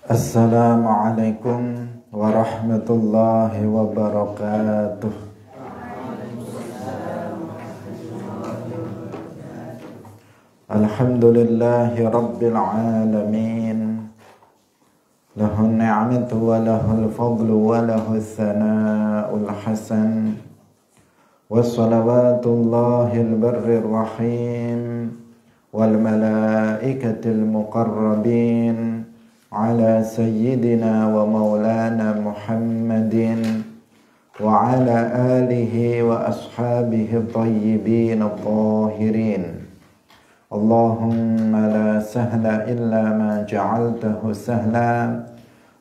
Assalamualaikum warahmatullahi wabarakatuh. Alhamdulillahi rabbil alamin. Lahun ni'matu wa lahul fadlu wa lahul thana'ul hasan. Wassalawatullahil barrir rahim wal malaikatil muqarrabin ala sayyidina wa maulana Muhammadin wa ala alihi wa ashabihi tayyibin at-tahirin. Allahumma la sahla illa ma ja'altahu sahla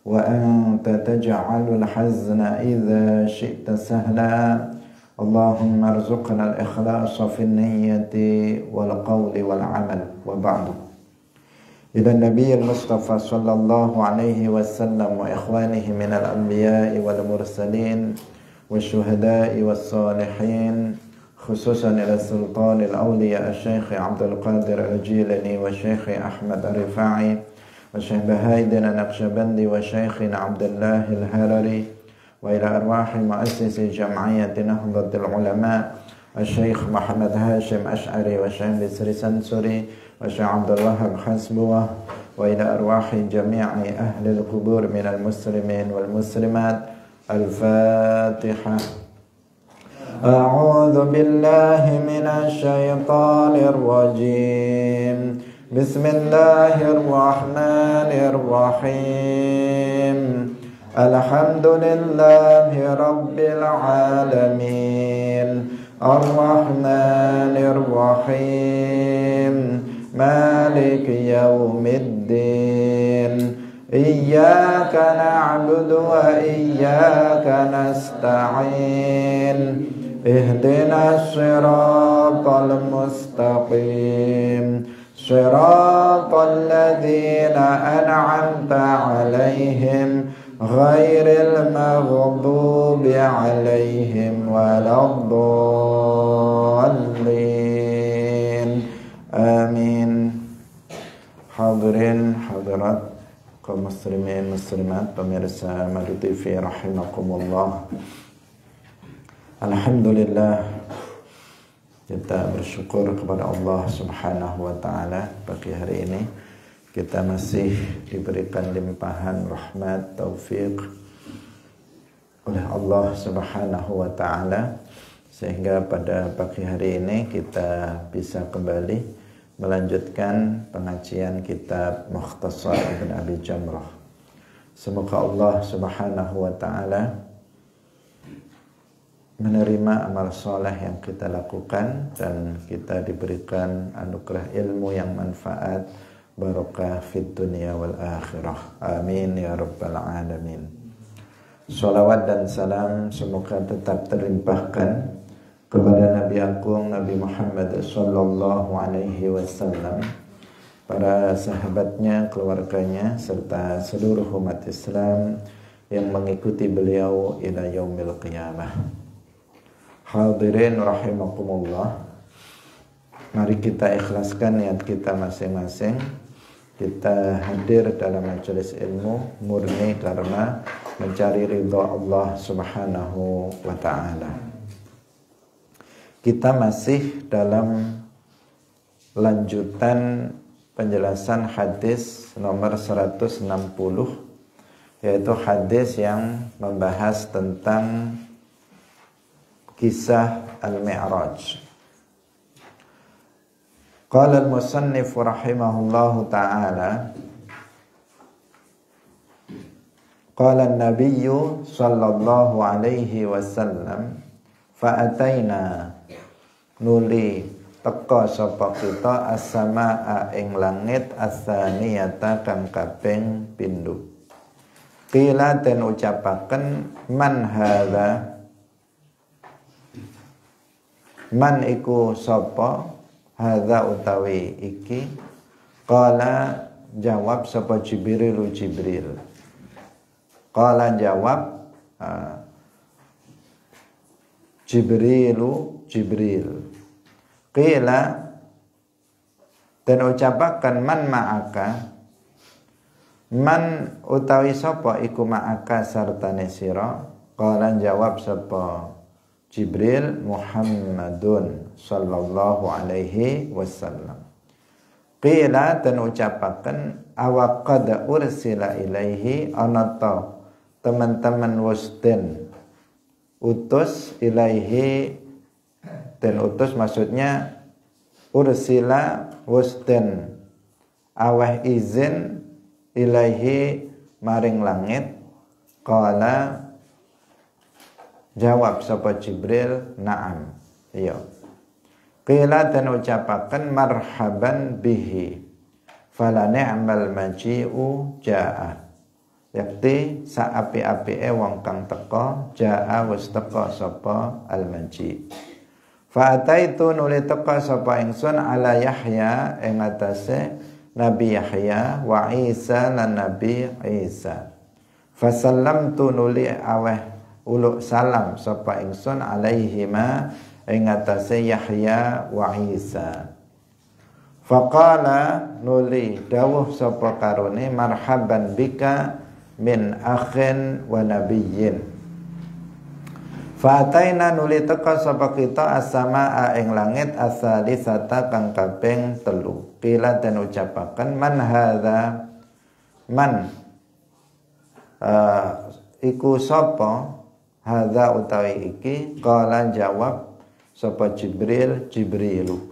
wa anta taj'alul hazna idza syi'ta sahla. Allahumma arzuqna al-ikhlasa fi niyyati wal qawli wal amal wa ba'du. Ila Nabiyil Mustafa sallallahu alaihi wasallam wa ikhwanihi minal anbiya'i wal mursalin wa syuhada'i was salihin, khususan ila sultanil awliya Syekh Abdul Qadir Al-Jilani wa Syekh Ahmad Ar-Rifai wa Syekh Bahaidin An-Naqsyabandi wa Syekh Abdullah Al-Harari wa ila arwahi muassisi jam'iyyati Nahdlatul Ulama Syekh Muhammad Hashim Ash'ari wa Syekh Bisri Sansuri wa Syekh Abdul Wahab Hasbuwah wa ila arwahi jami'i ahli al-qubur minal muslimin wal muslimat. Al-Fatihah. A'udzu billahi minasy syaithanir rajim. Bismillahirrahmanirrahim. Alhamdulillahi rabbil alamin. Ar-Rahmanir Rahim. Malik yaumiddin. Iyyaka na'budu wa iyyaka nasta'in. Ihdinas siratal mustaqim. Siratal ladzina an'amta 'alaihim ghairil maghdubi 'alaihim waladdallin. Amin. Hadirin hadirat kaum muslimin muslimat pemirsa Madu TV rahimakumullah. Alhamdulillah, kita bersyukur kepada Allah Subhanahu wa taala pagi hari ini kita masih diberikan limpahan rahmat taufik oleh Allah Subhanahu wa taala sehingga pada pagi hari ini kita bisa kembali melanjutkan pengajian kitab Mukhtasar Ibn Abi Jamrah. Semoga Allah Subhanahu wa taala menerima amal soleh yang kita lakukan dan kita diberikan anugerah ilmu yang manfaat, barakah fid dunya wal akhirah. Amin ya rabbal alamin. Shalawat dan salam semoga tetap terlimpahkan kepada Nabi Agung Nabi Muhammad sallallahu alaihi wasallam, para sahabatnya, keluarganya serta seluruh umat Islam yang mengikuti beliau ila yaumil qiyamah. Hadirin rahimakumullah. Mari kita ikhlaskan niat kita masing-masing. Kita hadir dalam majelis ilmu murni karena mencari ridha Allah Subhanahu wa taala. Kita masih dalam lanjutan penjelasan hadis nomor 160, yaitu hadis yang membahas tentang kisah Al-Mi'raj. Qala al-musannif rahimahullahu ta'ala, qala an-nabiyyu sallallahu alaihi wasallam, fa'ataina nuli teka sapa kita as-samaa ing langit as-saniyata kang kaping pindho. Qila den ucapaken man hadza, man iku sapa, hadza utawi iki. Qala jawab sapa Jibril. Qala jawab Jibril. Qila dan ucapakan man ma'aka, Man utawi sapa iku ma'aka sartane sira? Qala jawab sapa Jibril, Muhammadun sallallahu alaihi wasallam. Qila dan ucapaken awaqad ursila ilaihi anata teman-teman wasden utus ilaihi, dan utus maksudnya ursila wasden aweh izin ilaihi maring langit. Qala jawab sapa Jibril, na'am, iya. Qila dan ucapaken marhaban bihi fala ni'mal maji'u ja'a, yakti saapi-apike wong kang teka, ja'a wis teka sapa al-maji'. Fa ataitu nuli teka sapa ingsun ala Yahya ing atase Nabi Yahya wa Isa lan Nabi Isa. Fa sallamtu nuli aweh uluk salam sapa ingsun alaihima ing atase Yahya wa Isa. Faqala nuli dawuh sapa karone marhaban bika min akhin wa nabiyyin. Fa'ataina nuli teka sapa kita as-samaa ing langit as-salisata kang kaping 3. Qila dan ucapaken man hadza, man iku sapa, hadza utawi iki. Qala jawab sapa Jibril, Jibrilu.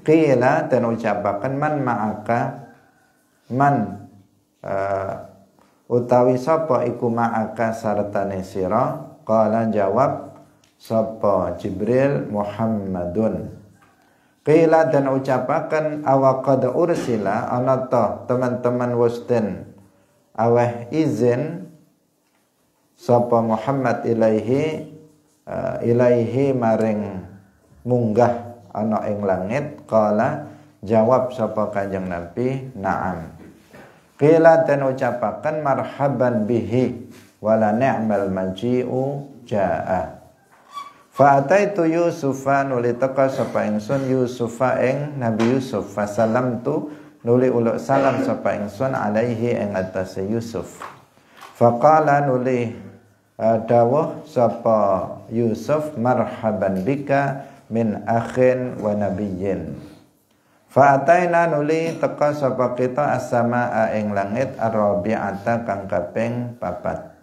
Qila dan ucapaken man ma'aka, man utawi sapa iku ma'aka sartane sira. Qala jawab sapa Jibril, Muhammadun. Qila dan ucapaken awaqad ursila anata teman-teman wasden aweh izin sapa Muhammad ilaihi ilaihi maring munggah ana ing langit. Qala jawab sapa Kanjeng Nabi, na'am. Qila dan ucapaken marhaban bihi wala ni'mal maji'u ja'a. Fa ataitu Yusufa nuli teka sapa ingsun Yusufa ing Nabi Yusuf. Fa salamtu nuli uluk salam sapa ingsun alaihi ing atase Yusuf. Fa qala nuli dawuh sapa Yusuf marhaban bika min akhin wa nabiyyin. Fa ataina nuli teka sapa kita as-samaa ing langit ar-rabi'ata kang kaping 4.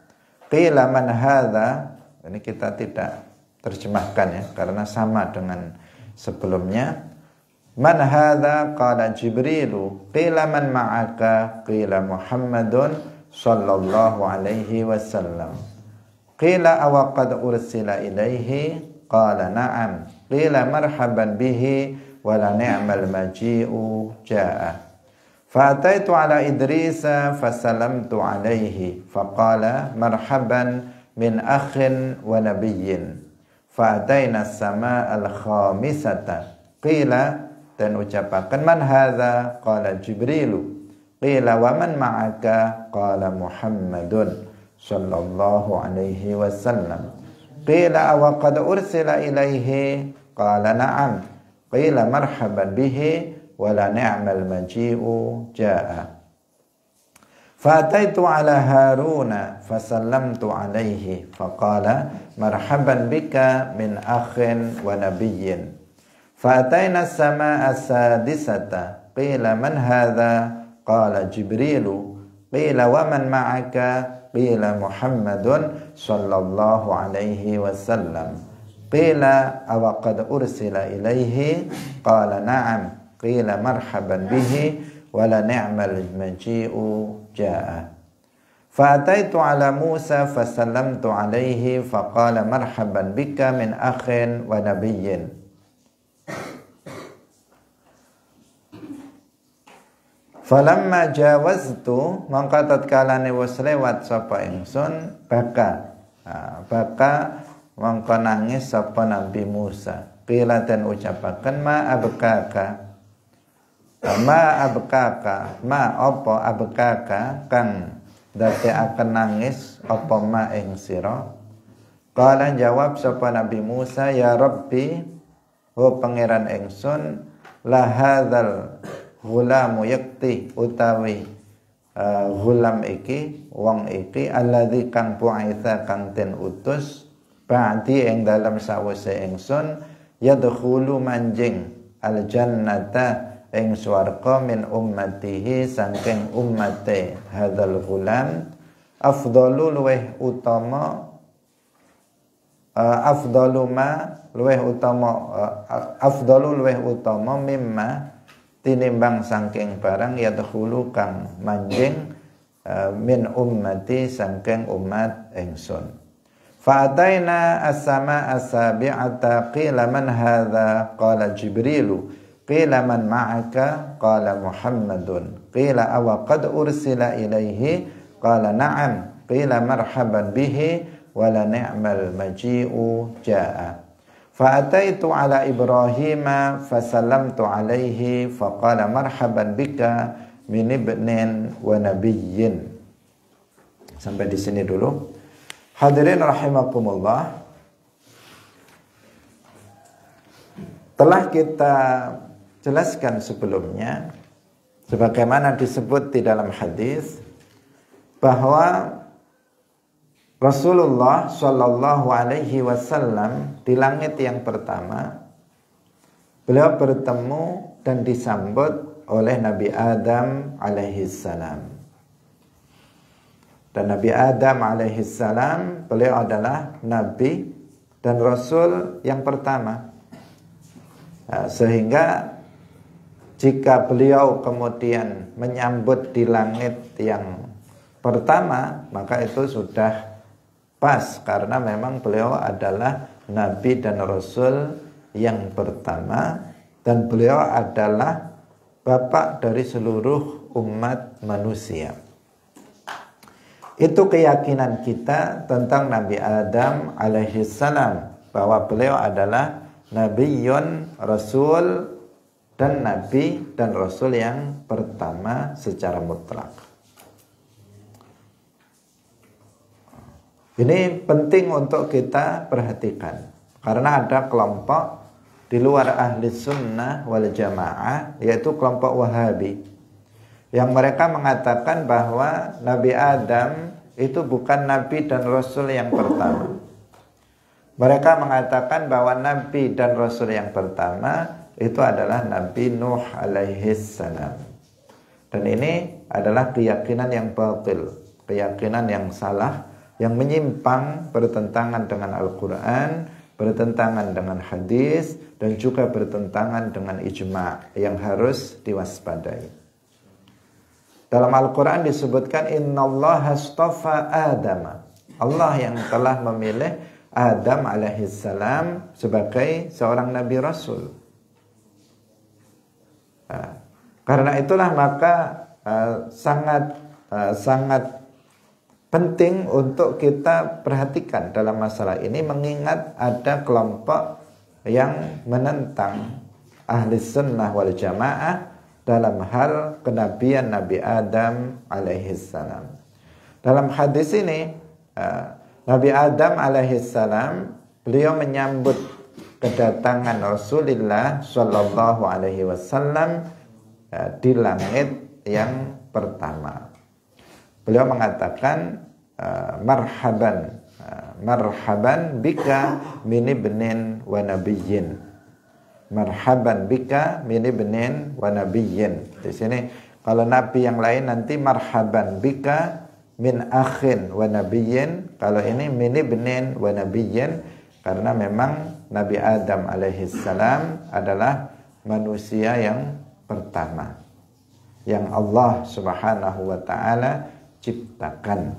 Qila man hadza, ini kita tidak terjemahkan ya karena sama dengan sebelumnya. Man hadza qala Jibrilu. Qila man ma'aka, qila Muhammadun sallallahu alaihi wasallam. Qila awaqad ursila ilaihi, qala na'am. Qila marhaban bihi wala ni'mal maji'u ja'a. Fa'ataitu ala Idrisa fasalamtu alaihi faqala marhaban min akhin wa nabiyyin. Fa'ataina as-samaa al-khamisata. Qila dan ucapakan man hadza, qala Jibrilu. Qila wa man ma'aka, qala Muhammadun sallallahu alaihi wasallam. Qila awaqad ursila ilaihi, qala na'am. Qila marhaban bihi wala ni'mal maji'u ja'a. Fa'ataitu ala Haruna fasallamtu alaihi faqala marhaban bika min akhin wa nabiyyin. Fa'ataina as-samaa as-sadisata. Qila man hadza, qala Jibrilu. Qila wa man ma'aka, qila Muhammadun sallallahu alaihi wasallam. Qila awaqad ursila ilaihi, qala na'am. Qila marhaban bihi wala ni'mal maji'u ja'a. Fa'ataitu ala Musa fasallamtu alaihi faqala marhaban bika min akhin wa nabiyyin. Falamma jawaztu, mangka tatkalane wis lewat sapa ingsun, baka mangka nangis sapa Nabi Musa. Qila dan ucapaken ma abkaka, ma abkaka, ma apa abkaka kang dadekaken nangis apa ma ing sira. Qala jawab sapa Nabi Musa, ya Rabbi, ho pangeran ingsun, la hadzal ghulamu yakti utawi Ghulam iki wong iki alladzi kang pu'itha kang den utus ba'di ing dalam sawise ingsun yadkhulu manjing al jannata ing swarga min ummatihi saking ummate hadzal ghulam afdalu luweh utama afdalu luweh utama mimma tinimbang saking barang yadkhulu kang manjing min ummati saking umat ingsun. Fa'ataina as-sama as-sabi'ata qila man hadha qala Jibrilu qila man ma'aka qala Muhammadun qila awa qad ursila ilaihi qala na'am qila marhaban bihi wala ni'mal maji'u ja'a. Fa'ataitu ala Ibrahim fasallamtu alaihi faqala marhaban bika min ibnin wa nabiyyin. Sampai di sini dulu. Hadirin rahimakumullah. Telah kita jelaskan sebelumnya sebagaimana disebut di dalam hadis bahwa Rasulullah Shallallahu Alaihi Wasallam di langit yang pertama beliau bertemu dan disambut oleh Nabi Adam alaihissalam. Dan Nabi Adam alaihissalam beliau adalah Nabi dan Rasul yang pertama. Sehingga jika beliau kemudian menyambut di langit yang pertama, maka itu sudah pas karena memang beliau adalah Nabi dan Rasul yang pertama dan beliau adalah bapak dari seluruh umat manusia. Itu keyakinan kita tentang Nabi Adam alaihissalam bahwa beliau adalah Nabiyyun Rasul dan Nabi dan Rasul yang pertama secara mutlak. Ini penting untuk kita perhatikan karena ada kelompok di luar ahli sunnah wal jamaah yaitu kelompok Wahabi yang mereka mengatakan bahwa Nabi Adam itu bukan Nabi dan Rasul yang pertama. Mereka mengatakan bahwa Nabi dan Rasul yang pertama itu adalah Nabi Nuh alaihissalam. Dan ini adalah keyakinan yang batil, keyakinan yang salah, yang menyimpang, bertentangan dengan Al-Quran, bertentangan dengan hadis, dan juga bertentangan dengan ijma' yang harus diwaspadai. Dalam Al-Quran disebutkan innallaha astafa Adam. Allah yang telah memilih Adam alaihissalam sebagai seorang Nabi Rasul. Karena itulah maka sangat penting untuk kita perhatikan dalam masalah ini mengingat ada kelompok yang menentang ahli sunnah wal jamaah dalam hal kenabian Nabi Adam alaihissalam. Dalam hadis ini Nabi Adam alaihissalam beliau menyambut kedatangan Rasulullah sallallahu alaihi wasallam di langit yang pertama. Beliau mengatakan marhaban bika min ibnin wa nabiyyin. Marhaban bika min ibnin wa nabiyyin. Di sini kalau nabi yang lain nanti marhaban bika min akhin wa nabiyyin. Kalau ini min ibnin wa nabiyyin karena memang Nabi Adam alaihissalam adalah manusia yang pertama yang Allah Subhanahu wa taala ciptakan.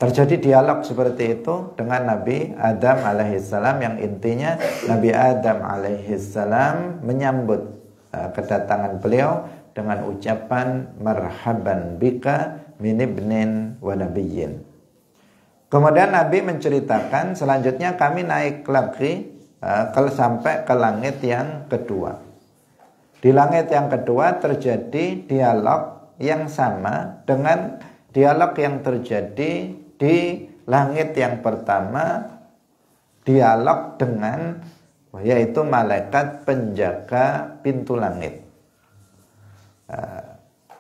Terjadi dialog seperti itu dengan Nabi Adam alaihissalam yang intinya Nabi Adam alaihissalam menyambut kedatangan beliau dengan ucapan marhaban bika min ibnin wa nabiyyin. Kemudian Nabi menceritakan selanjutnya kami naik lagi sampai ke langit yang kedua. Di langit yang kedua terjadi dialog yang sama dengan dialog yang terjadi di langit yang pertama, dialog dengan yaitu malaikat penjaga pintu langit.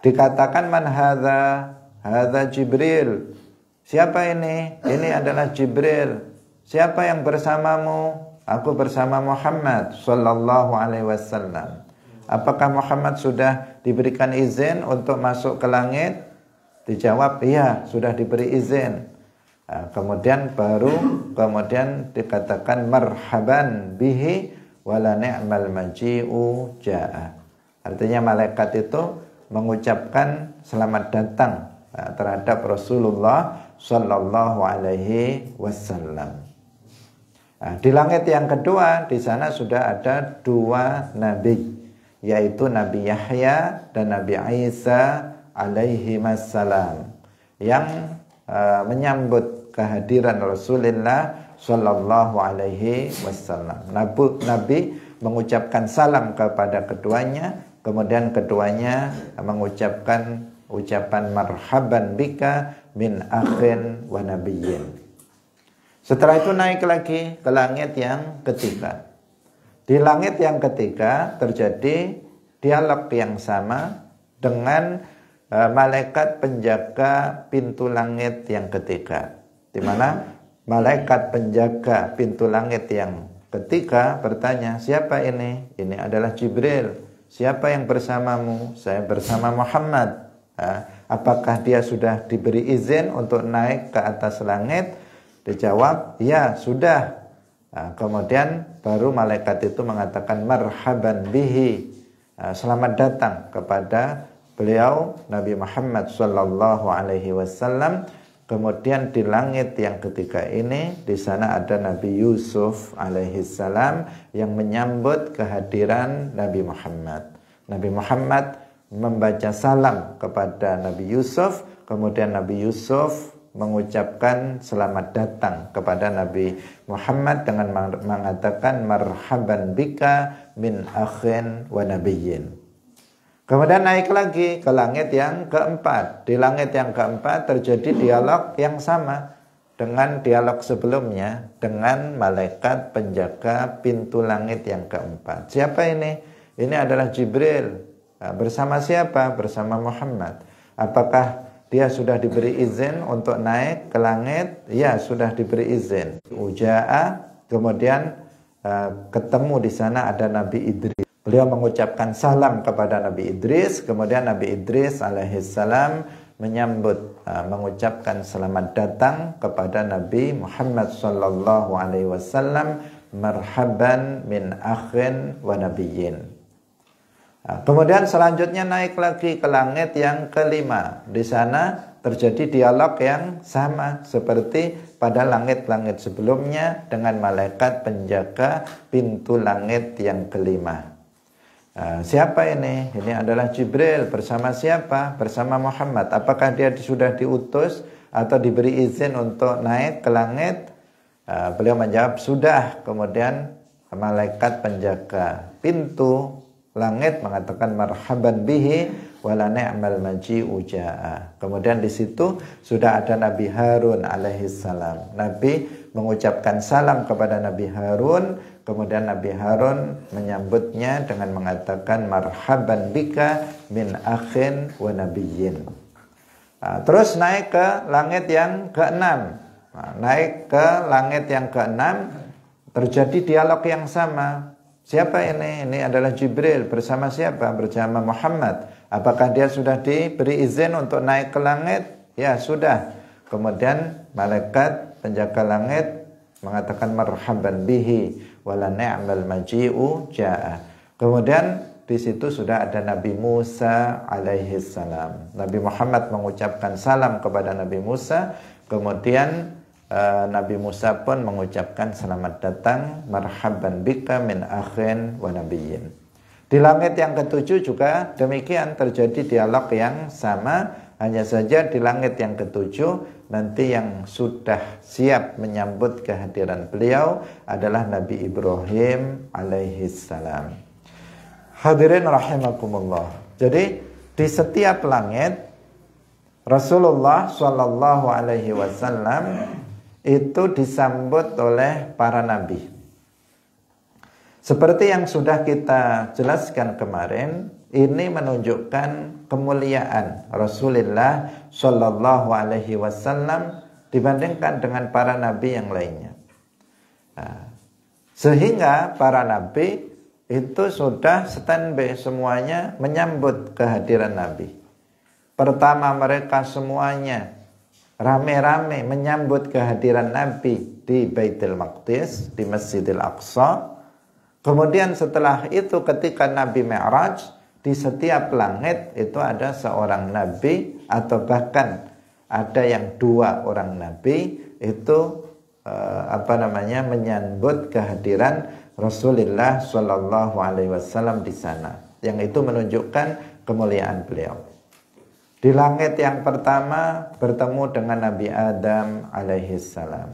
Dikatakan man hadza? Hadza Jibril. Siapa ini? Ini adalah Jibril. Siapa yang bersamamu? Aku bersama Muhammad sallallahu alaihi wasallam. Apakah Muhammad sudah diberikan izin untuk masuk ke langit? Dijawab, iya, sudah diberi izin. Kemudian dikatakan marhaban bihi wala ni'mal maji'u ja'a. Artinya malaikat itu mengucapkan selamat datang terhadap Rasulullah sallallahu alaihi wasallam. Di langit yang kedua, di sana sudah ada dua nabi, yaitu Nabi Yahya dan Nabi Isa alaihi wassalam, yang menyambut kehadiran Rasulullah sallallahu alaihi wasallam. Nabi mengucapkan salam kepada keduanya, kemudian keduanya mengucapkan ucapan marhaban bika min akhin wa nabiyyin. Setelah itu naik lagi ke langit yang ketiga. Di langit yang ketiga terjadi dialog yang sama dengan malaikat penjaga pintu langit yang ketiga, di mana malaikat penjaga pintu langit yang ketiga bertanya, siapa ini? Ini adalah Jibril. Siapa yang bersamamu? Saya bersama Muhammad. Apakah dia sudah diberi izin untuk naik ke atas langit? Dijawab, ya sudah. Kemudian baru malaikat itu mengatakan marhaban bihi, selamat datang kepada beliau Nabi Muhammad sallallahu alaihi wasallam. Kemudian di langit yang ketiga ini, di sana ada Nabi Yusuf alaihi salam yang menyambut kehadiran Nabi Muhammad. Nabi Muhammad membaca salam kepada Nabi Yusuf, kemudian Nabi Yusuf mengucapkan selamat datang kepada Nabi Muhammad dengan mengatakan marhaban bika min akhin wa nabiyyin. Kemudian naik lagi ke langit yang keempat. Di langit yang keempat terjadi dialog yang sama dengan dialog sebelumnya dengan malaikat penjaga pintu langit yang keempat. Siapa ini? Ini adalah Jibril. Bersama siapa? Bersama Muhammad. Apakah dia sudah diberi izin untuk naik ke langit? Ya, sudah diberi izin. Uja'a, kemudian ketemu di sana ada Nabi Idris. Beliau mengucapkan salam kepada Nabi Idris, kemudian Nabi Idris alaihissalam menyambut, mengucapkan selamat datang kepada Nabi Muhammad sallallahu alaihi wasallam, marhaban min akhin wa nabiyyin. Kemudian selanjutnya naik lagi ke langit yang kelima. Di sana terjadi dialog yang sama seperti pada langit-langit sebelumnya dengan malaikat penjaga pintu langit yang kelima. Siapa ini? Ini adalah Jibril. Bersama siapa? Bersama Muhammad. Apakah dia sudah diutus atau diberi izin untuk naik ke langit? Beliau menjawab sudah. Kemudian malaikat penjaga pintu langit mengatakan marhaban bihi wala ni'mal maji'u ja'a. Kemudian di situ sudah ada Nabi Harun alaihissalam. Nabi mengucapkan salam kepada Nabi Harun, kemudian Nabi Harun menyambutnya dengan mengatakan marhaban bika min akhin wa nabiyyin. Terus naik ke langit yang keenam. Naik ke langit yang keenam terjadi dialog yang sama. Siapa ini? Ini adalah Jibril. Bersama siapa? Bersama Muhammad. Apakah dia sudah diberi izin untuk naik ke langit? Ya, sudah. Kemudian malaikat penjaga langit mengatakan marhaban bihi wala ni'mal maji'u ja'a. Kemudian di situ sudah ada Nabi Musa alaihi salam. Nabi Muhammad mengucapkan salam kepada Nabi Musa, kemudian Nabi Musa pun mengucapkan selamat datang, marhaban bika min akhin wa nabiyyin. Di langit yang ketujuh juga demikian, terjadi dialog yang sama, hanya saja di langit yang ketujuh nanti yang sudah siap menyambut kehadiran beliau adalah Nabi Ibrahim alaihi salam. Hadirin rahimakumullah. Jadi di setiap langit Rasulullah sallallahu alaihi wasallam itu disambut oleh para nabi. Seperti yang sudah kita jelaskan kemarin, ini menunjukkan kemuliaan Rasulullah Shallallahu Alaihi Wasallam dibandingkan dengan para nabi yang lainnya. Sehingga para nabi itu sudah standby semuanya menyambut kehadiran Nabi. Pertama mereka semuanya rame-rame menyambut kehadiran Nabi di Baitul Maqdis, di Masjidil Aqsa. Kemudian setelah itu ketika Nabi Mi'raj, di setiap langit itu ada seorang Nabi, atau bahkan ada yang 2 orang Nabi itu menyambut kehadiran Rasulullah Shallallahu Alaihi Wasallam di sana, yang itu menunjukkan kemuliaan beliau. Di langit yang pertama bertemu dengan Nabi Adam alaihi salam.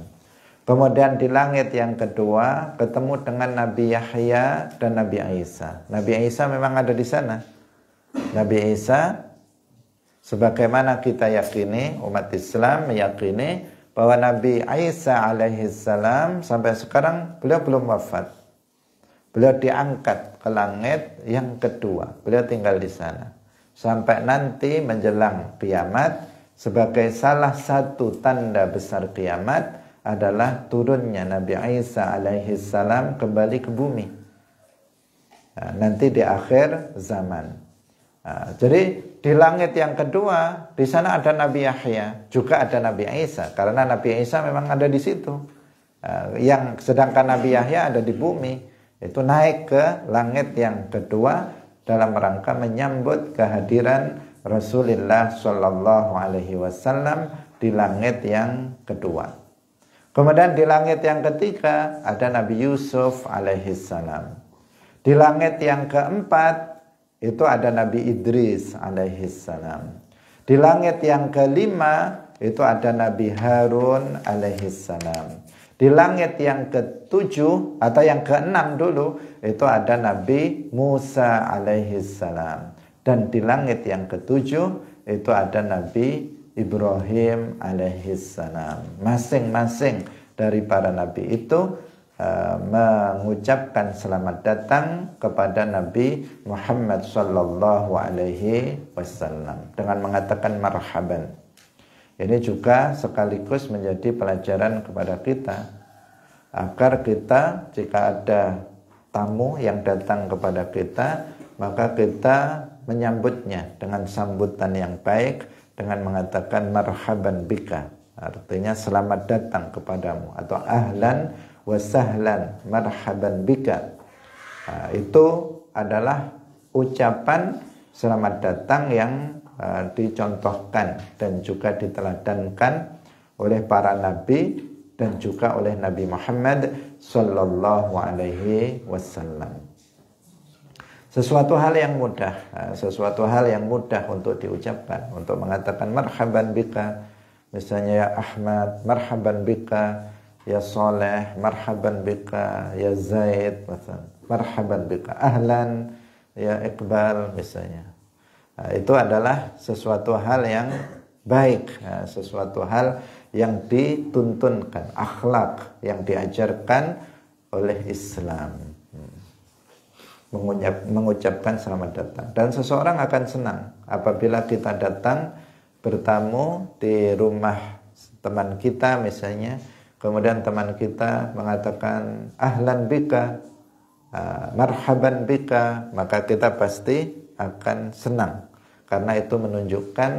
Kemudian di langit yang kedua ketemu dengan Nabi Yahya dan Nabi Isa. Nabi Isa memang ada di sana. Nabi Isa, sebagaimana kita yakini, umat Islam meyakini bahwa Nabi Isa alaihi salam sampai sekarang beliau belum wafat. Beliau diangkat ke langit yang kedua. Beliau tinggal di sana sampai nanti menjelang kiamat. Sebagai salah satu tanda besar kiamat adalah turunnya Nabi Isa alaihi salam kembali ke bumi. Nanti di akhir zaman. Jadi di langit yang kedua, di sana ada Nabi Yahya, juga ada Nabi Isa, karena Nabi Isa memang ada di situ. Sedangkan Nabi Yahya ada di bumi, itu naik ke langit yang kedua dalam rangka menyambut kehadiran Rasulullah Shallallahu Alaihi Wasallam di langit yang kedua. Kemudian di langit yang ketiga ada Nabi Yusuf alaihi salam. Di langit yang keempat itu ada Nabi Idris alaihi salam. Di langit yang kelima itu ada Nabi Harun alaihi salam. Di langit yang ketujuh atau yang keenam dulu itu ada Nabi Musa alaihi salam. Dan di langit yang ketujuh itu ada Nabi Ibrahim alaihi salam. Masing-masing dari para nabi itu mengucapkan selamat datang kepada Nabi Muhammad sallallahu alaihi wasallam dengan mengatakan marhaban. Ini juga sekaligus menjadi pelajaran kepada kita agar kita jika ada tamu yang datang kepada kita, maka kita menyambutnya dengan sambutan yang baik dengan mengatakan marhaban bika, artinya selamat datang kepadamu, atau ahlan wa sahlan marhaban bika. Itu adalah ucapan selamat datang yang dicontohkan dan juga diteladankan oleh para nabi dan juga oleh Nabi Muhammad sallallahu alaihi wasallam. Sesuatu hal yang mudah untuk diucapkan, untuk mengatakan marhaban bika, misalnya ya Ahmad, marhaban bika ya Saleh, marhaban bika ya Zaid, marhaban bika ahlan ya Iqbal misalnya. Itu adalah sesuatu hal yang baik, sesuatu hal yang dituntunkan, akhlak yang diajarkan oleh Islam. Mengucapkan selamat datang. Dan seseorang akan senang apabila kita datang bertamu di rumah teman kita misalnya, kemudian teman kita mengatakan ahlan bika, marhaban bika, maka kita pasti akan senang karena itu menunjukkan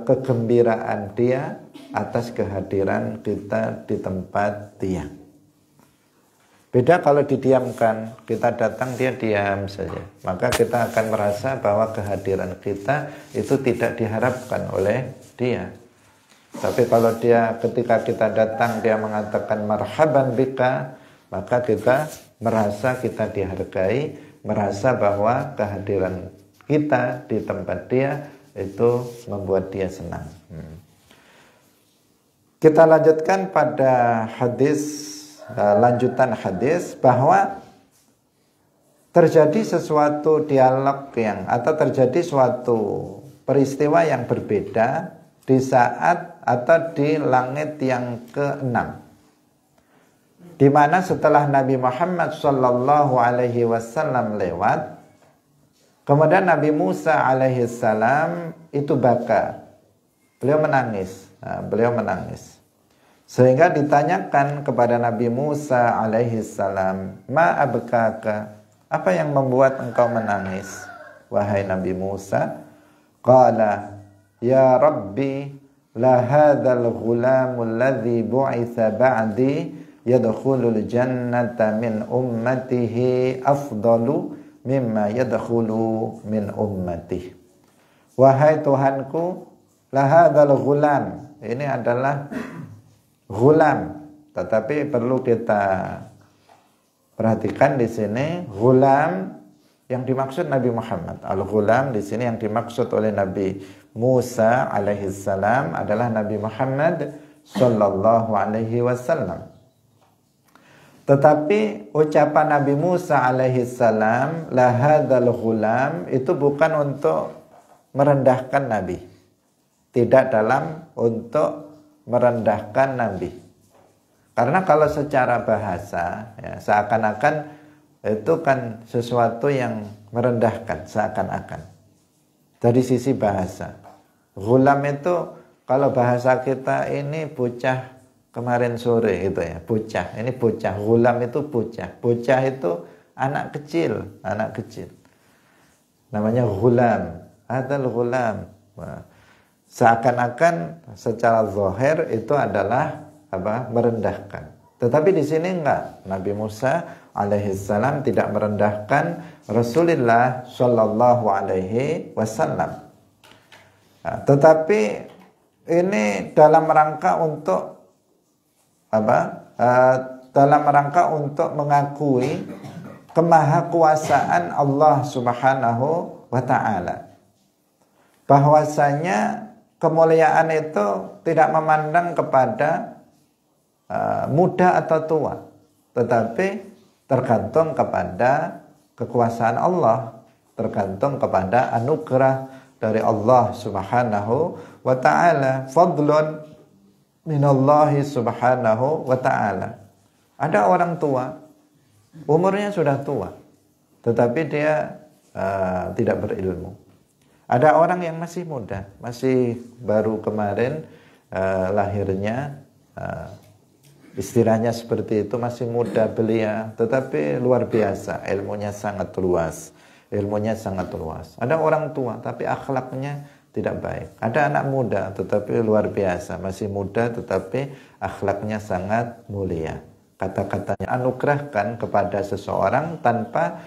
kegembiraan dia atas kehadiran kita di tempat dia. Beda kalau didiamkan, kita datang dia diam saja, maka kita akan merasa bahwa kehadiran kita itu tidak diharapkan oleh dia. Tapi kalau dia ketika kita datang dia mengatakan marhaban bika, maka kita merasa kita dihargai, merasa bahwa kehadiran kita di tempat dia itu membuat dia senang. Kita lanjutkan pada hadis, lanjutan hadis, bahwa terjadi sesuatu dialog atau terjadi suatu peristiwa yang berbeda di saat atau di langit yang keenam, di mana setelah Nabi Muhammad sallallahu alaihi wasallam lewat, Kemudian Nabi Musa alaihissalam itu baka. Beliau menangis. Beliau menangis. Sehingga ditanyakan kepada Nabi Musa alaihissalam, ma abkaka? Apa yang membuat engkau menangis, wahai Nabi Musa? Qala, ya Rabbi, la hadzal ghulamul ladzi bu'itsa ba'di yadkhulul jannata min ummatihi afdalu mimma yadkhulu min ummatihi. Wahai Tuhanku, la hadzal ghulam, ini adalah ghulam, tetapi perlu kita perhatikan di sini ghulam yang dimaksud Nabi Muhammad. Al-ghulam di sini yang dimaksud oleh Nabi Musa alaihissalam adalah Nabi Muhammad sallallahu alaihi wasallam. Tetapi ucapan Nabi Musa alaihissalam, la hadzal ghulam, itu bukan untuk merendahkan Nabi. Tidak dalam untuk merendahkan Nabi. Karena kalau secara bahasa, ya, seakan-akan itu kan sesuatu yang merendahkan, seakan-akan. Dari sisi bahasa. Ghulam itu kalau bahasa kita ini bocah kemarin sore gitu ya, bocah. Ini bocah, ghulam itu bocah. Bocah itu anak kecil, anak kecil. Namanya ghulam, adzal ghulam. Seakan-akan secara zahir itu adalah merendahkan. Tetapi di sini enggak. Nabi Musa alaihissalam tidak merendahkan Rasulullah sallallahu alaihi wasallam. Tetapi ini dalam rangka untuk dalam rangka untuk mengakui kemahakuasaan Allah Subhanahu wa taala. Bahwasanya kemuliaan itu tidak memandang kepada muda atau tua, tetapi tergantung kepada kekuasaan Allah, tergantung kepada anugerah dari Allah Subhanahu wa taala, fadlun minallahi Subhanahu wa taala. Ada orang tua, umurnya sudah tua, tetapi dia tidak berilmu. Ada orang yang masih muda, masih baru kemarin lahirnya, istilahnya seperti itu, masih muda belia, tetapi luar biasa, ilmunya sangat luas. Ilmunya sangat luas. Ada orang tua, tapi akhlaknya tidak baik. Ada anak muda, tetapi luar biasa, masih muda, tetapi akhlaknya sangat mulia. Kata-katanya anugerahkan kepada seseorang tanpa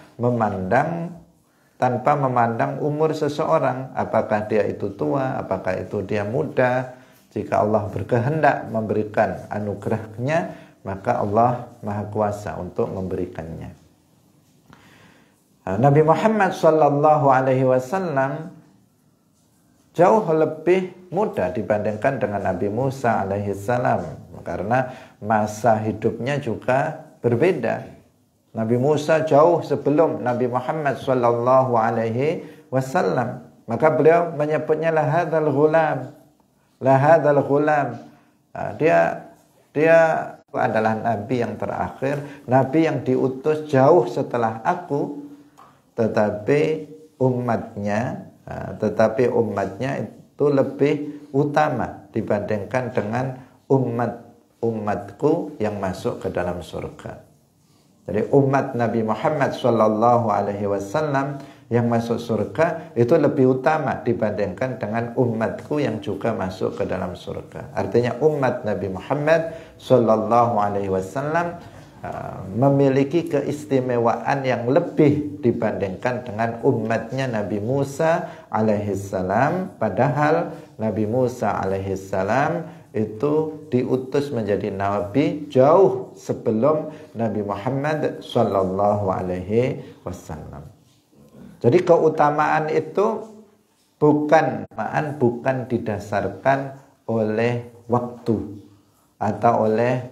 memandang umur seseorang, apakah dia itu tua, apakah itu dia muda. Jika Allah berkehendak memberikan anugerahnya, maka Allah Maha Kuasa untuk memberikannya. Nabi Muhammad sallallahu alaihi wasallam jauh lebih muda dibandingkan dengan Nabi Musa alaihi salam, karena masa hidupnya juga berbeda. Nabi Musa jauh sebelum Nabi Muhammad sallallahu alaihi wasallam, maka beliau menyebutnya la hadzal ghulam. La hadzal ghulam. Dia adalah nabi yang terakhir, nabi yang diutus jauh setelah aku, tetapi umatnya itu lebih utama dibandingkan dengan umatku yang masuk ke dalam surga. Jadi umat Nabi Muhammad sallallahu alaihi wasallam yang masuk surga itu lebih utama dibandingkan dengan umatku yang juga masuk ke dalam surga. Artinya umat Nabi Muhammad sallallahu alaihi wasallam memiliki keistimewaan yang lebih dibandingkan dengan umatnya Nabi Musa alaihissalam. Padahal Nabi Musa alaihissalam itu diutus menjadi nabi jauh sebelum Nabi Muhammad sallallahu alaihi wasallam. Jadi keutamaan itu bukan didasarkan oleh waktu atau oleh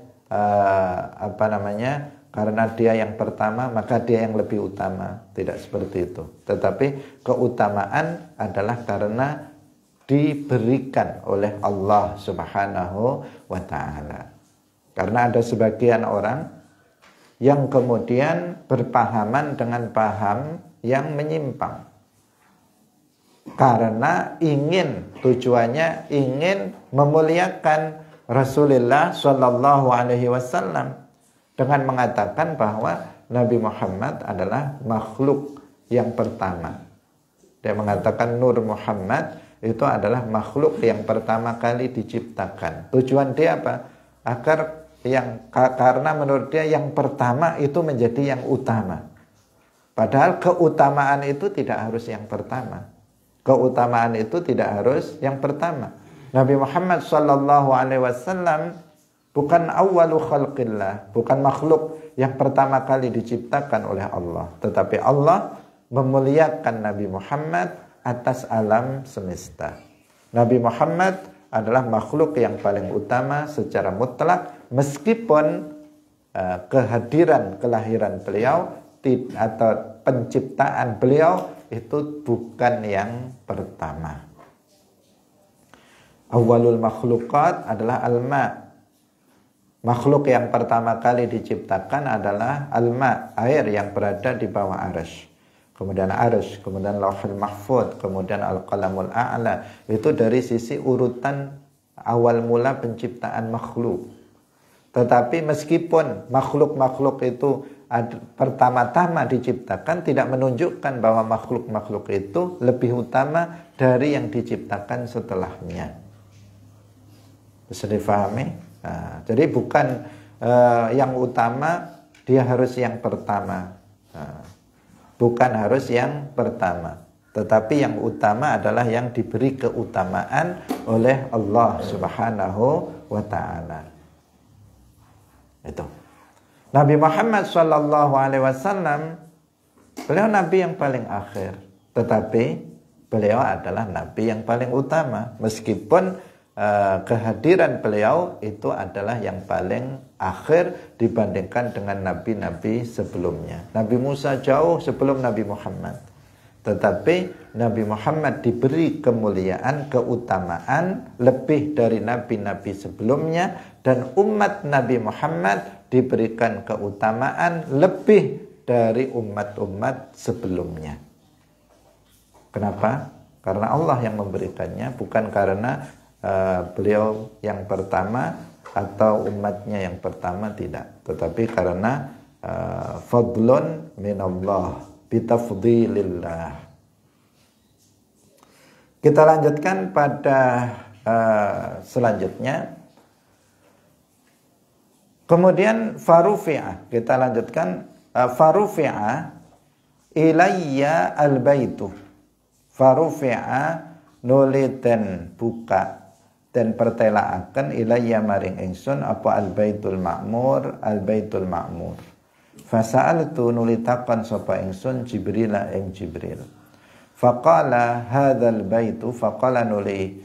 karena dia yang pertama maka dia yang lebih utama. Tidak seperti itu. Tetapi keutamaan adalah karena diberikan oleh Allah Subhanahu wa ta'ala. Karena ada sebagian orang yang kemudian berpahaman dengan paham yang menyimpang. karena tujuannya ingin memuliakan Rasulullah Shallallahu Alaihi Wasallam dengan mengatakan bahwa Nabi Muhammad adalah makhluk yang pertama. Dia mengatakan Nur Muhammad itu adalah makhluk yang pertama kali diciptakan. Tujuan dia apa? Agar karena menurut dia yang pertama itu menjadi yang utama. Padahal keutamaan itu tidak harus yang pertama. Keutamaan itu tidak harus yang pertama. Nabi Muhammad sallallahu alaihi wasallam bukan awwalu khalqillah, bukan makhluk yang pertama kali diciptakan oleh Allah, tetapi Allah memuliakan Nabi Muhammad atas alam semesta. Nabi Muhammad adalah makhluk yang paling utama secara mutlak, meskipun kelahiran beliau atau penciptaan beliau itu bukan yang pertama. Awwalul makhluqat adalah al-ma. Makhluk yang pertama kali diciptakan adalah al-ma, air yang berada di bawah arsy. Kemudian arsy, kemudian lauhul mahfuz, kemudian al-qalamul a'la. Itu dari sisi urutan awal mula penciptaan makhluk. Tetapi meskipun makhluk-makhluk itu pertama-tama diciptakan, tidak menunjukkan bahwa makhluk-makhluk itu lebih utama dari yang diciptakan setelahnya. Bisa difahami? Nah, jadi bukan yang utama dia harus yang pertama. Nah, bukan harus yang pertama. Tetapi yang utama adalah yang diberi keutamaan oleh Allah Subhanahu wa ta'ala. Itu. Nabi Muhammad sallallahu alaihi wasallam beliau nabi yang paling akhir, tetapi beliau adalah nabi yang paling utama, meskipun kehadiran beliau itu adalah yang paling akhir dibandingkan dengan nabi-nabi sebelumnya. Nabi Musa jauh sebelum Nabi Muhammad, tetapi Nabi Muhammad diberi kemuliaan, keutamaan lebih dari nabi-nabi sebelumnya, dan umat Nabi Muhammad diberikan keutamaan lebih dari umat-umat sebelumnya. Kenapa? Karena Allah yang memberikannya, bukan karena beliau yang pertama atau umatnya yang pertama, tidak. Tetapi karena fadlun minallah bitafdilillah. Kita lanjutkan pada selanjutnya. Kemudian farufi'ah, kita lanjutkan farufi'ah ilayya al-baitu. Farufi'ah nuli den buka dan pertelaaken ilayya maring ingsun apa al-baitul ma'mur, al-baitul ma'mur. Fasa'altu nuli takon sapa ingsun Jibril ing Jibril. Faqala hadzal baitu, faqala nuli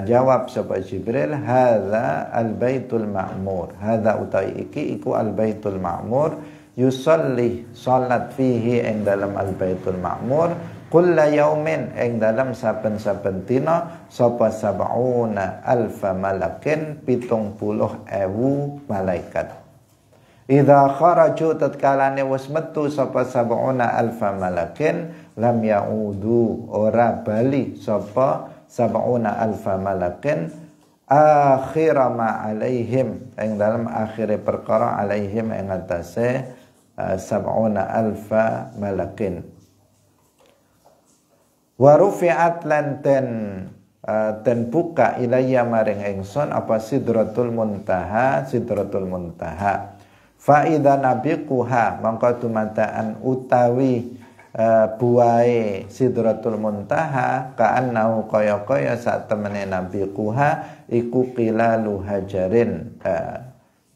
jawab sapa Jibril, hadza al-baitul ma'mur. Hadza utai iki iku al-baitul ma'mur, yusalli salat fihi ing dalam al-baitul ma'mur kulla yaumin ing dalam saben-saben dina sapa sab'una alfa malakin 70.000 malaikat. Idza kharaju tatkalane wis metu sapa sab'una alfa malakin lam yaudu, ora bali sapa sab'una alfa malakin akhira ma alaihim ing dalam akhire perkara alaihim ing atase sab'una alfa malakin. Wa rufi'at lan ten buka ilayya maring ingsun apa sidratul muntaha, sidratul muntaha. Fa idza nabiquha mangka dumadaan utawi buahe sidratul muntaha ka'annahu kaya-kaya sak temene nabiquha iku qilalu hajarin,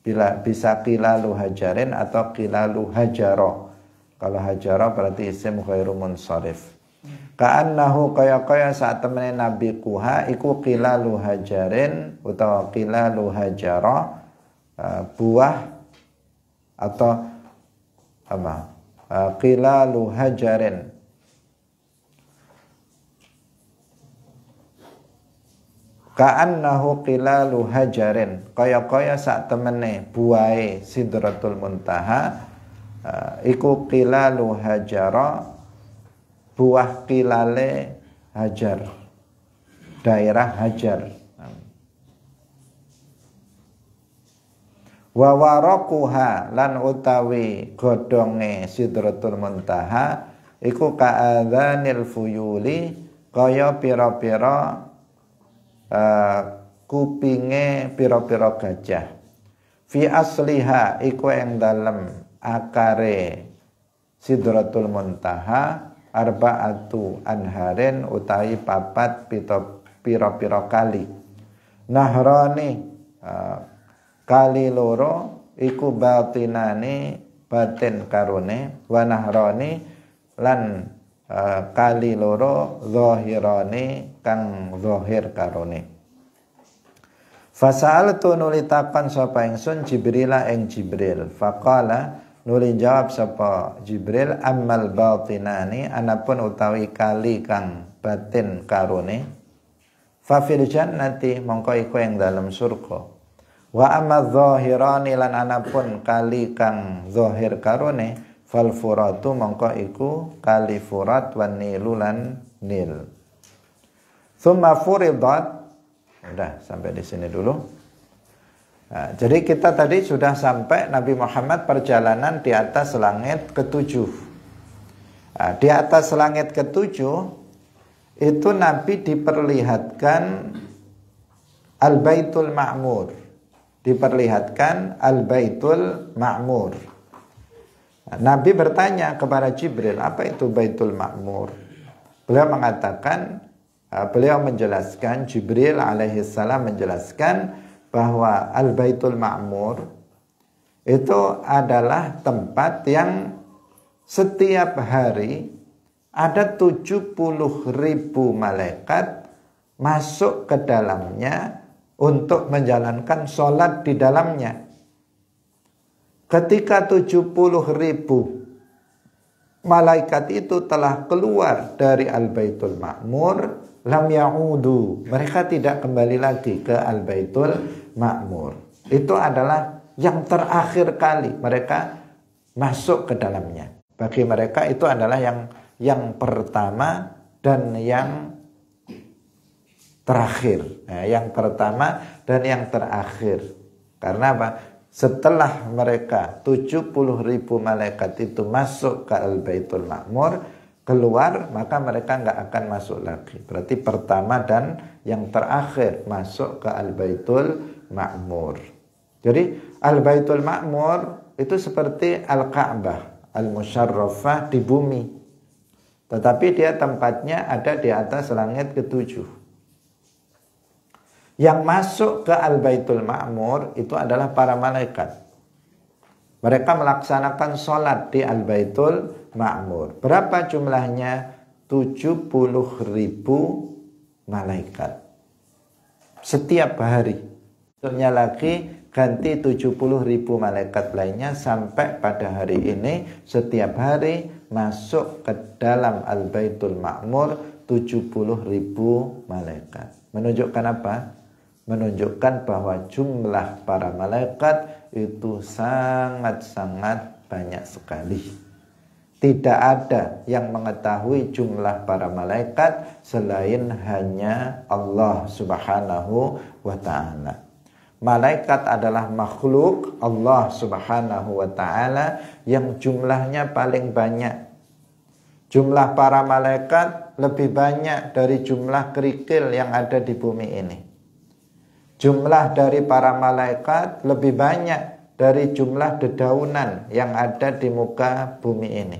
bila bisa qilalu hajarin atau qilalu hajara. Kalau hajara berarti isim ghairu munsharif. Ka'annahu kaya-kaya sak temene nabiquha iku qilalu hajarin utawa qilalu hajara, buah atau apa? Qilalu hajarin. Ka'annahu qilalu hajarin, kaya-kaya sak temene buahe sidratul muntaha iku qilalu hajara, buah qilale Hajar, daerah Hajar. Wa waraquha lan utawi godhonge Sidratul Muntaha iku ka'adzanil fuyuli kaya pira-pira kupinge pira-pira gajah. Fi asliha iku ing dalem akare Sidratul Muntaha arba'atu anharin utawi papat pira-pira kali. Nahrani kali loro iku batinane batin karone, wa nahrani lan kali loro zahirane kang zahir karone. Fasa'altu nulitakan sapa ingsun Jibrila ing Jibril. Faqala nuli jawab sapa Jibril ammal batinani anapun utawi kali kang batin karone. Fa fil jannati mongko iku ing dalem surga. Wa amma zahirani lan anapun kali kang zahir karone fal furatu mongko iku kali furat wan nilu lan nil. Tsumma furidat. Udah sampai di sini dulu. Nah, jadi kita tadi sudah sampai Nabi Muhammad perjalanan di atas langit ketujuh. Nah, di atas langit ketujuh itu Nabi diperlihatkan Al-Baitul Ma'mur. Diperlihatkan Al-Baitul Ma'mur. Nabi bertanya kepada Jibril, apa itu Baitul Ma'mur? Beliau mengatakan, beliau menjelaskan, Jibril alaihissalam menjelaskan bahwa Al-Baitul Ma'mur itu adalah tempat yang setiap hari ada 70.000 malaikat masuk ke dalamnya untuk menjalankan sholat di dalamnya. Ketika 70.000 malaikat itu telah keluar dari Al-Baitul Ma'mur, lam ya'udu, mereka tidak kembali lagi ke Al-Baitul Ma'mur. Itu adalah yang terakhir kali mereka masuk ke dalamnya. Bagi mereka itu adalah yang pertama dan yang terakhir. Nah, yang pertama dan yang terakhir. Karena apa? Setelah mereka 70.000 malaikat itu masuk ke Al-Baitul Ma'mur, keluar, maka mereka nggak akan masuk lagi. Berarti pertama dan yang terakhir masuk ke Al-Baitul Ma'mur. Jadi Al-Baitul Ma'mur itu seperti Al-Ka'bah, Al-Musyarrafah di bumi. Tetapi dia tempatnya ada di atas langit ketujuh. Yang masuk ke Al-Baitul Ma'mur itu adalah para malaikat. Mereka melaksanakan sholat di Al-Baitul Ma'mur. Berapa jumlahnya? 70.000 malaikat. Setiap hari. Ternyata lagi ganti 70.000 malaikat lainnya sampai pada hari ini setiap hari masuk ke dalam Al-Baitul Ma'mur 70.000 malaikat. Menunjukkan apa? Menunjukkan bahwa jumlah para malaikat itu sangat-sangat banyak sekali. Tidak ada yang mengetahui jumlah para malaikat selain hanya Allah Subhanahu wa ta'ala. Malaikat adalah makhluk Allah Subhanahu wa ta'ala yang jumlahnya paling banyak. Jumlah para malaikat lebih banyak dari jumlah kerikil yang ada di bumi ini. Jumlah dari para malaikat lebih banyak dari jumlah dedaunan yang ada di muka bumi ini.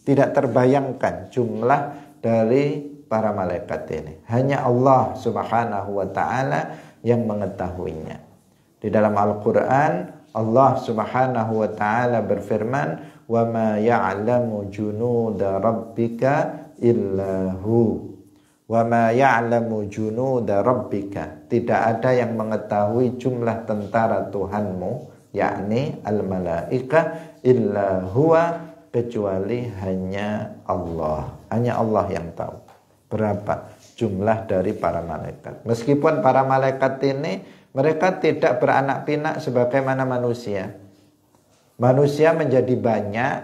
Tidak terbayangkan jumlah dari para malaikat ini. Hanya Allah Subhanahu wa ta'ala yang mengetahuinya. Di dalam Al-Quran, Allah Subhanahu wa ta'ala berfirman, وَمَا يَعْلَمُ جُنُودَ رَبِّكَ إِلَّا هُ. وَمَا يَعْلَمُ جُنُودَ رَبِّكَ. Tidak ada yang mengetahui jumlah tentara Tuhanmu, yakni al-malaikah, illa huwa, kecuali hanya Allah. Hanya Allah yang tahu berapa jumlah dari para malaikat. Meskipun para malaikat ini mereka tidak beranak pinak sebagaimana manusia. Manusia menjadi banyak.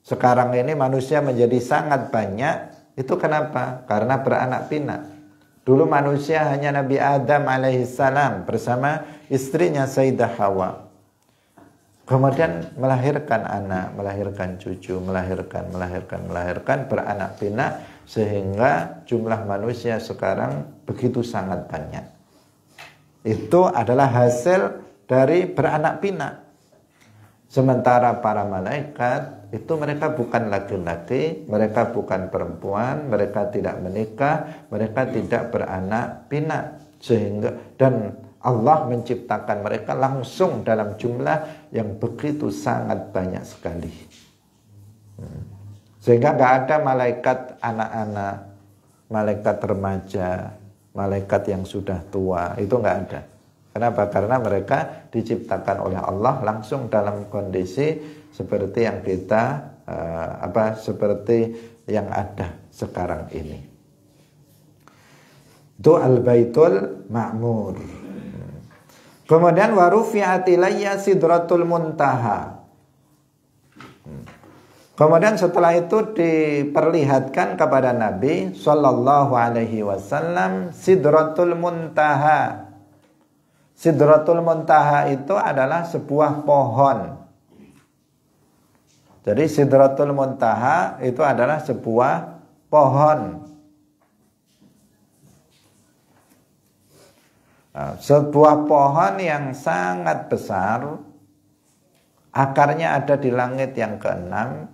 Sekarang ini manusia menjadi sangat banyak. Itu kenapa? Karena beranak pinak. Dulu manusia hanya Nabi Adam alaihissalam bersama istrinya Sayyidah Hawa. Kemudian melahirkan anak, melahirkan cucu, melahirkan, beranak pinak, sehingga jumlah manusia sekarang begitu sangat banyak. Itu adalah hasil dari beranak pinak. Sementara para malaikat itu mereka bukan laki-laki, mereka bukan perempuan, mereka tidak menikah, mereka tidak beranak pinak, sehingga dan Allah menciptakan mereka langsung dalam jumlah yang begitu sangat banyak sekali. Sehingga nggak ada malaikat anak-anak, malaikat remaja, malaikat yang sudah tua, itu nggak ada. Kenapa? Karena mereka diciptakan oleh Allah langsung dalam kondisi seperti yang kita seperti yang ada sekarang ini. Itu Al-Baitul Ma'mur. Kemudian warufi'at ilayya sidratul muntaha. Kemudian setelah itu diperlihatkan kepada Nabi sallallahu alaihi wasallam sidratul muntaha. Sidratul muntaha itu adalah sebuah pohon. Jadi sidratul muntaha itu adalah sebuah pohon. Sebuah pohon yang sangat besar, akarnya ada di langit yang keenam,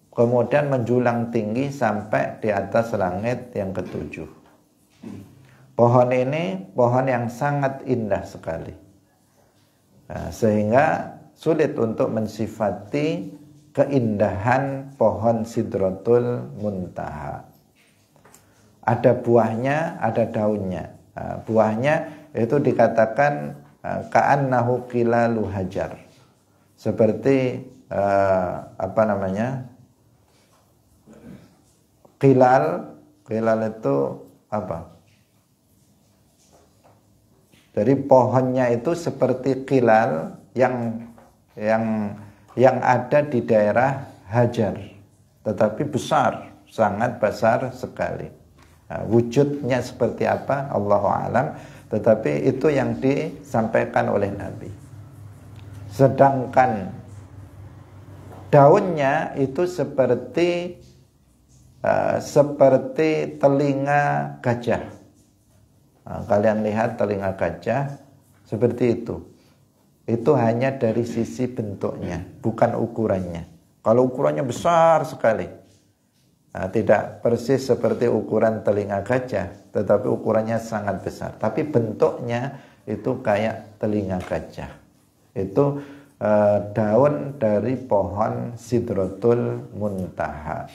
kemudian menjulang tinggi sampai di atas langit yang ketujuh. Pohon ini pohon yang sangat indah sekali, sehingga sulit untuk mensifati keindahan pohon sidratul muntaha. Ada buahnya, ada daunnya. Buahnya itu dikatakan ka'annahu qilalu hajar, seperti qilal itu apa? Jadi pohonnya itu seperti qilal yang ada di daerah Hajar, tetapi besar, sangat besar sekali. Wujudnya seperti apa? Allahu a'lam. Tetapi itu yang disampaikan oleh Nabi. Sedangkan daunnya itu seperti telinga gajah. Kalian lihat telinga gajah seperti itu. Itu hanya dari sisi bentuknya, bukan ukurannya. Kalau ukurannya besar sekali, tidak persis seperti ukuran telinga gajah, tetapi ukurannya sangat besar. Tapi bentuknya itu kayak telinga gajah. Itu daun dari pohon sidratul muntaha.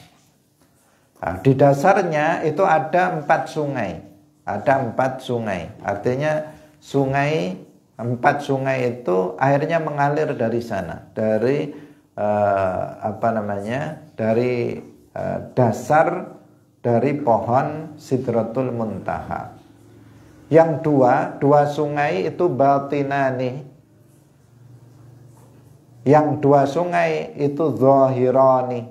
Di dasarnya itu ada 4 sungai. Ada 4 sungai. Artinya 4 sungai itu airnya mengalir dari sana, dari dari dasar dari pohon sidratul muntaha. Yang dua sungai itu batinani. Yang 2 sungai itu zahirani.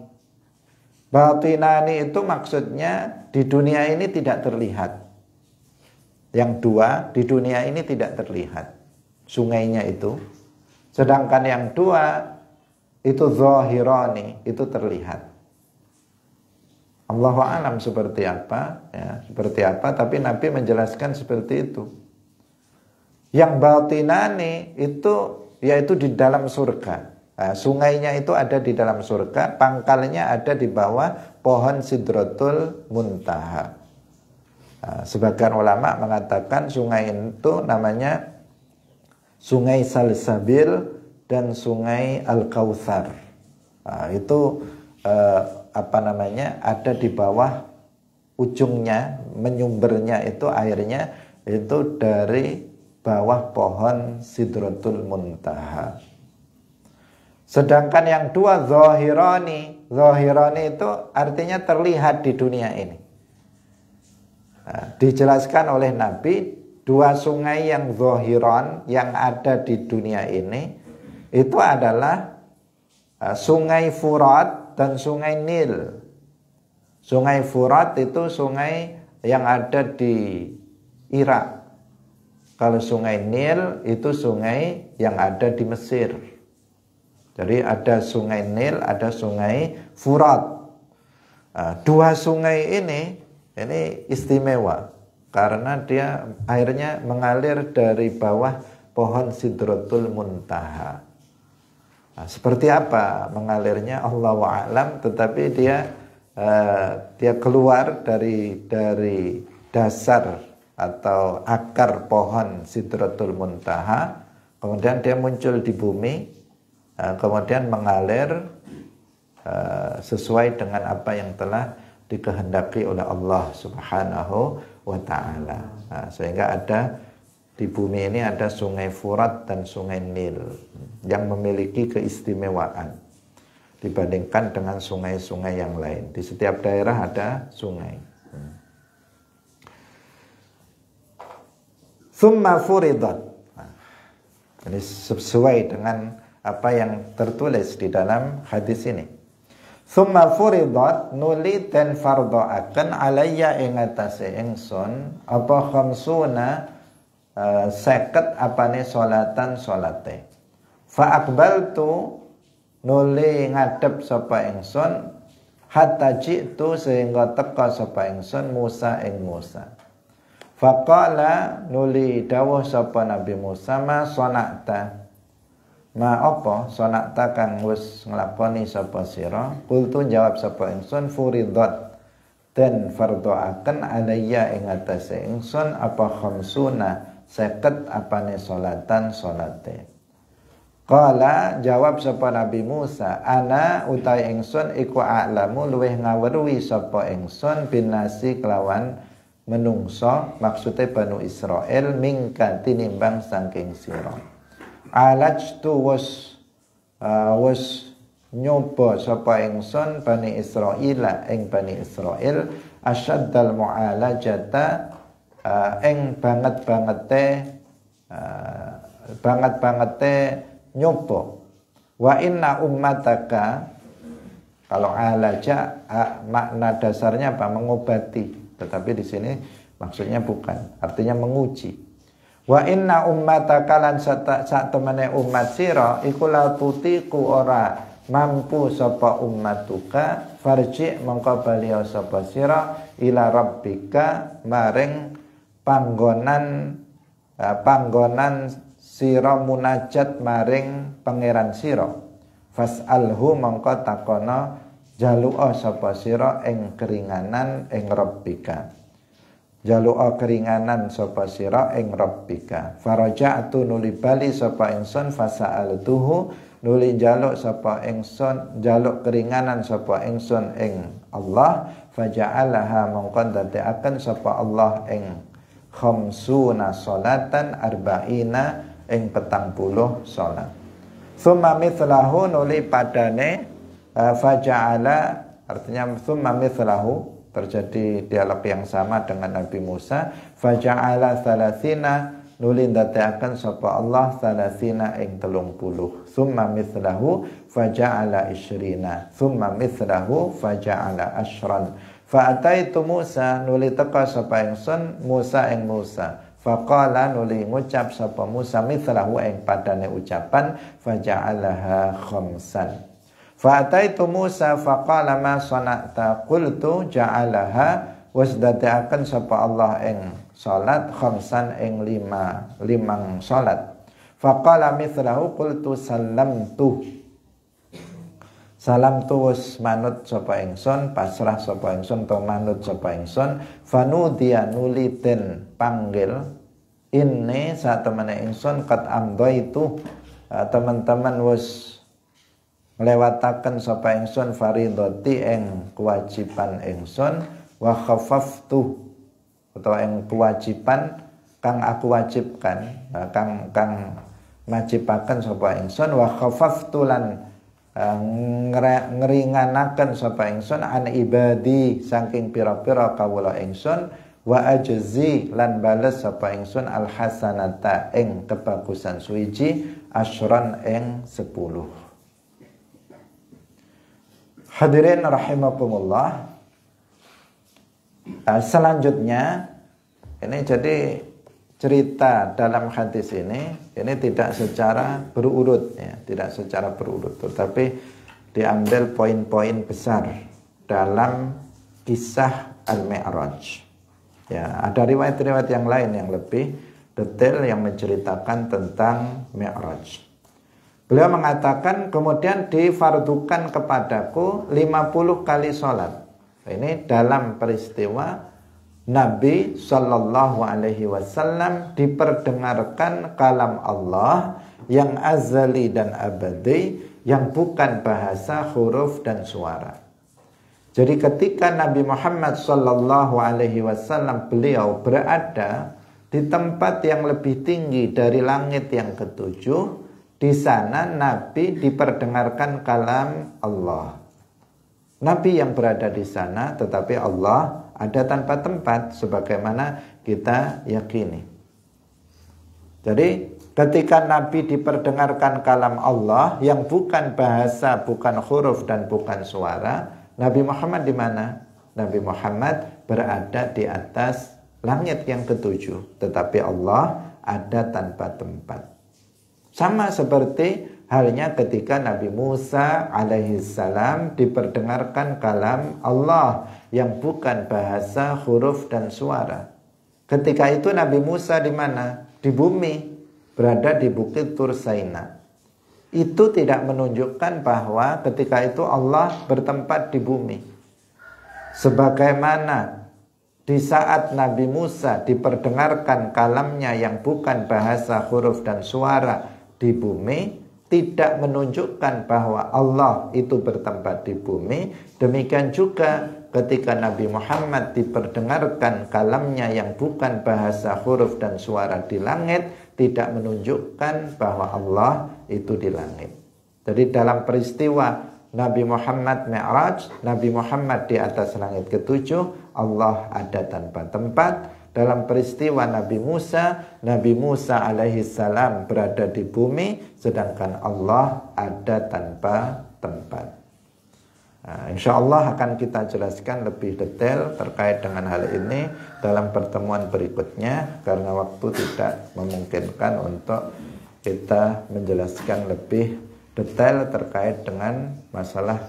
Batinani itu maksudnya di dunia ini tidak terlihat. Yang 2 di dunia ini tidak terlihat sungainya itu. Sedangkan yang 2 itu zahirani, itu terlihat. Allahu a'lam seperti apa, tapi Nabi menjelaskan seperti itu. Yang batinani itu yaitu di dalam surga. Sungainya itu ada di dalam surga, pangkalnya ada di bawah pohon sidratul muntaha. Sebagian ulama mengatakan sungai itu namanya Sungai Salsabil dan Sungai Al-Kautsar. Itu ada di bawah ujungnya, menyumbernya itu airnya itu dari bawah pohon sidratul muntaha. Sedangkan yang 2 zahirani itu artinya terlihat di dunia ini. Dijelaskan oleh Nabi 2 sungai yang zahiran yang ada di dunia ini itu adalah Sungai Furat dan Sungai Nil. Sungai Furat itu sungai yang ada di Irak. Kalau sungai Nil itu sungai yang ada di Mesir. Jadi ada sungai Nil, ada sungai Furat. Dua sungai ini istimewa karena dia airnya mengalir dari bawah pohon Sidratul Muntaha. Seperti apa mengalirnya Allahu a'lam, tetapi dia keluar dari dasar atau akar pohon Sidratul Muntaha, kemudian dia muncul di bumi, kemudian mengalir sesuai dengan apa yang telah dikehendaki oleh Allah Subhanahu wa ta'ala. Sehingga ada di bumi ini ada sungai Furat dan sungai Nil yang memiliki keistimewaan dibandingkan dengan sungai-sungai yang lain. Di setiap daerah ada sungai. Tsumma furidat. Ini sesuai dengan apa yang tertulis di dalam hadis ini. Tsumma furidat, nuli dan fardoaken alayya ing atase ingsun apa khamsuna seket apane salatan salate. Fa aqbaltu, nuli ngadep sapa ingsun hatta jitu sehingga teka sapa ingsun Musa ing Musa. Faqala, nuli dawuh sapa Nabi Musa, ma sonakta, ma apa sonakta kang wis nglakoni sapa sira. Qultu jawab sapa ingsun furidat den fardoaken alayya ing atase ingsun apa khamsuna seket apane salatan salate. Qala, jawab sapa Nabi Musa, ana utai ingsun iku a'lamu luweh ngaweruhi sapa ingsun binasi kelawan menungso, maksudnya Banu Israel, mingka tinimbang saking sira. Alajtu was nyoba sapa ingsun Bani Israil ing Bani Israil asyaddal mu'alajata ing banget-bangete nyoba. Wa inna ummataka, kalau alaja makna dasarnya apa? Mengobati. Tetapi di sini maksudnya bukan, artinya menguji. Wa inna ummataka lan sak temene umat sira iku la tutiku ora mampu sapa ummatuka farji mongko bali sapa sira ila rabbika maring panggonan sira munajat maring pangeran sira. Fas'alhu mongko takono jalu'a sapa sira ing keringanan ing rabbika. Jalu'a keringanan sapa sira ing rabbika. Faraja'tu nuli bali sapa ingsun fasa'altuhu nuli jaluk sapa ingsun jaluk keringanan sapa ingsun ing Allah faja'alaha mongko dadekaken sapa Allah ing khamsuna salatan arba'ina ing 40 salat. Tsumma mithlahu nuli padane faja'ala, artinya tsumma mithlahu, terjadi dialog yang sama dengan Nabi Musa. Faja'ala thalathina nuli ndadekaken sapa Allah thalathina ing 30. Tsumma mithlahu faja'ala isyrina. Tsumma mithlahu faja'ala asyran. Fa'ataitu Musa nuli teka sapa ingsun Musa ing Musa. Faqala nuli ngucap sapa Musa mithlahu ing padane ucapan faja'alaha khamsan. Fa'ataitu Musa faqala ma sana'ta qultu ja'alaha wasdada'akan sapa Allah ing salat khamsan ing limang salat. Faqala mithlahu qultu salamtu wis manut sapa ingsun, pasrah sapa ingsun to manut sapa ingsun. Fanudiya nuli den panggil inni satemene ingsun qad amdaitu, teman-teman wis nglewataken sapa ingsun faridati ing kewajiban ingsun, wa khafaftu utawa ing kewajiban kang aku wajibkan, kang majibaken sapa ingsun, wa khafaftu lan ngringanaken sapa ingsun an ibadi saking pira-pira kawula ingsun, wa ajzi lan bales sapa ingsun al hasanata ing kebagusan suwiji asyran ing 10. Hadirin rahimakumullah, Selanjutnya, ini jadi cerita dalam hadis ini tidak secara berurut, ya, tidak secara berurut, tetapi diambil poin-poin besar dalam kisah Al-Mi'raj. Ya, ada riwayat-riwayat yang lain yang lebih detail yang menceritakan tentang Mi'raj. Beliau mengatakan, kemudian difardukan kepadaku 50 kali sholat. Ini dalam peristiwa Nabi Shallallahu Alaihi Wasallam diperdengarkan kalam Allah yang azali dan abadi, yang bukan bahasa huruf dan suara. Jadi ketika Nabi Muhammad Shallallahu Alaihi Wasallam beliau berada di tempat yang lebih tinggi dari langit yang ketujuh, di sana Nabi diperdengarkan kalam Allah. Nabi yang berada di sana, tetapi Allah ada tanpa tempat, sebagaimana kita yakini. Jadi ketika Nabi diperdengarkan kalam Allah yang bukan bahasa, bukan huruf dan bukan suara, Nabi Muhammad di mana? Nabi Muhammad berada di atas langit yang ketujuh, tetapi Allah ada tanpa tempat. Sama seperti halnya ketika Nabi Musa alaihissalam diperdengarkan kalam Allah yang bukan bahasa huruf dan suara. Ketika itu Nabi Musa di mana? Di bumi, berada di bukit Tur Saina. Itu tidak menunjukkan bahwa ketika itu Allah bertempat di bumi. Sebagaimana di saat Nabi Musa diperdengarkan kalamnya yang bukan bahasa huruf dan suara di bumi, tidak menunjukkan bahwa Allah itu bertempat di bumi. Demikian juga ketika Nabi Muhammad diperdengarkan kalamnya yang bukan bahasa huruf dan suara di langit, tidak menunjukkan bahwa Allah itu di langit. Jadi dalam peristiwa Nabi Muhammad Mi'raj, Nabi Muhammad di atas langit ketujuh, Allah ada tanpa tempat. Dalam peristiwa Nabi Musa alaihissalam berada di bumi, sedangkan Allah ada tanpa tempat. Nah, insya Allah akan kita jelaskan lebih detail terkait dengan hal ini dalam pertemuan berikutnya, karena waktu tidak memungkinkan untuk kita menjelaskan lebih detail terkait dengan masalah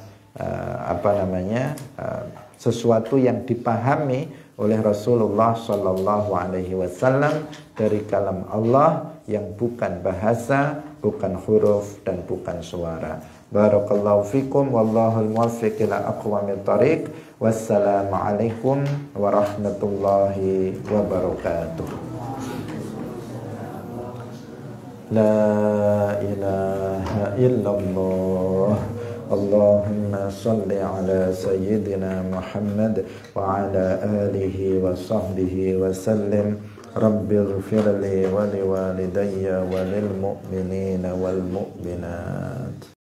sesuatu yang dipahami oleh Rasulullah Sallallahu Alaihi Wasallam dari kalam Allah yang bukan bahasa, bukan huruf dan bukan suara. Barakallahu fikum, wallahul muwaffiq ila aqwamit thariq. Wassalamualaikum warahmatullahi wabarakatuh. La ilaha illallah. Allahumma salli ala sayyidina Muhammad wa ala alihi wa sahbihi wa sallim. Rabbighfirli wa liwalidayya wa lil mu'minina wal mu'minat.